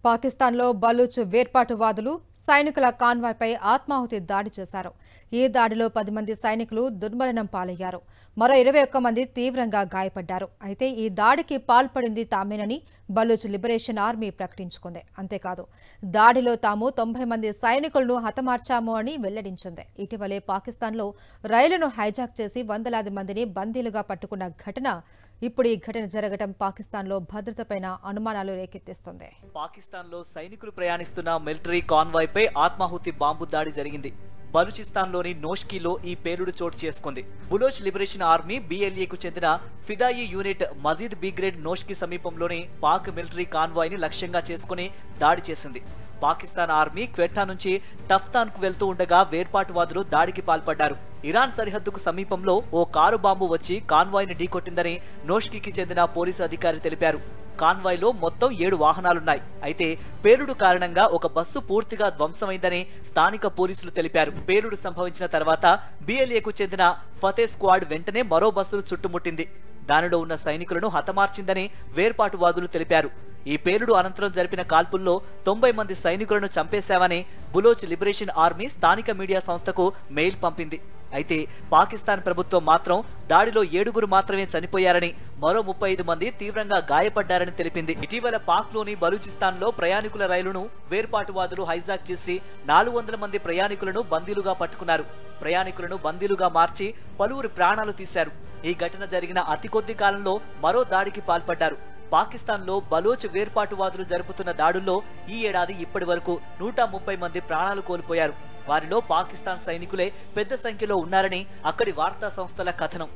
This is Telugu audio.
పాకిస్తాన్లో బలూచ్ వేర్పాటువాదులు సైనికుల కాన్వాయ్పై ఆత్మాహుతి దాడి చేశారు. ఈ దాడిలో 10 మంది సైనికులు దుర్మరణం పాలయ్యారు. మరో 21 మంది తీవ్రంగా గాయపడ్డారు. అయితే ఈ దాడికి పాల్పడింది తామేనని బలూచ్ లిబరేషన్ ఆర్మీ ప్రకటించుకుంది. అంతేకాదు దాడిలో తాము 90 మంది సైనికులను హతమార్చాము అని వెల్లడించింది. ఇటీవలే పాకిస్తాన్లో రైలును హైజాక్ చేసి వందలాది మందిని బందీలుగా పట్టుకున్న ఘటన ఇప్పుడు ఈ ఘటన జరగడం పాకిస్తాన్లో భద్రతపైన అనుమానాలు రేకెత్తిస్తుంది. పాకిస్తాన్లో సైనికులు ప్రయాణిస్తున్న మిలిటరీ కాన్వాయ్పై ఆత్మాహుతి బాంబు దాడి జరిగింది. బలూచిస్తాన్లోని నోష్కీలో ఈ పేలుడు చోటు చేసుకుంది. బులోచ్ లిబరేషన్ ఆర్మీ BLAకు చెందిన ఫిదాయి యూనిట్ మజీద్ బి గ్రేడ్ నోష్కీ సమీపంలోని పాక్ మిలిటరీ కాన్వాయ్ ని లక్ష్యంగా చేసుకుని దాడి చేసింది. పాకిస్తాన్ ఆర్మీ క్వెట్టా నుంచి టఫ్తాన్ కు వెళ్తూ ఉండగా వేర్పాటువాదులు దాడికి పాల్పడ్డారు. ఇరాన్ సరిహద్దుకు సమీపంలో ఓ కారు బాంబు వచ్చి కాన్వాయ్ ని ఢీకొట్టిందని నోష్కీకి చెందిన పోలీసు అధికారి తెలిపారు. కాన్వాయ్ లో మొత్తం 7 వాహనాలున్నాయి. అయితే పేలుడు కారణంగా ఒక బస్సు పూర్తిగా ధ్వంసమైందని స్థానిక పోలీసులు తెలిపారు. పేలుడు సంభవించిన తర్వాత BLAకు చెందిన ఫతే స్క్వాడ్ వెంటనే మరో బస్సును చుట్టుముట్టింది. దానిలో ఉన్న సైనికులను హతమార్చిందని వేర్పాటువాదులు తెలిపారు. ఈ పేలుడు అనంతరం జరిపిన కాల్పుల్లో 90 మంది సైనికులను చంపేశామని బులోచ్ లిబరేషన్ ఆర్మీ స్థానిక మీడియా సంస్థకు మెయిల్ పంపింది. అయితే పాకిస్తాన్ ప్రభుత్వం మాత్రం దాడిలో 7గురు మాత్రమే చనిపోయారని, మరో 35 మంది తీవ్రంగా గాయపడ్డారని తెలిపింది. ఇటీవల పాక్లోని బలూచిస్తాన్లో ప్రయాణికుల రైలును వేర్పాటువాదులు హైజాక్ చేసి 400 మంది ప్రయాణికులను బందీలుగా పట్టుకున్నారు. ప్రయాణికులను బందీలుగా మార్చి పలువురు ప్రాణాలు తీశారు. ఈ ఘటన జరిగిన అతి కొద్ది కాలంలో మరో దాడికి పాల్పడ్డారు. పాకిస్తాన్లో బలోచ్ వేర్పాటువాదులు జరుపుతున్న దాడుల్లో ఈ ఏడాది ఇప్పటి వరకు 130 మంది ప్రాణాలు కోల్పోయారు. వారిలో పాకిస్తాన్ సైనికులే పెద్ద సంఖ్యలో ఉన్నారని అక్కడి వార్తా సంస్థల కథనం.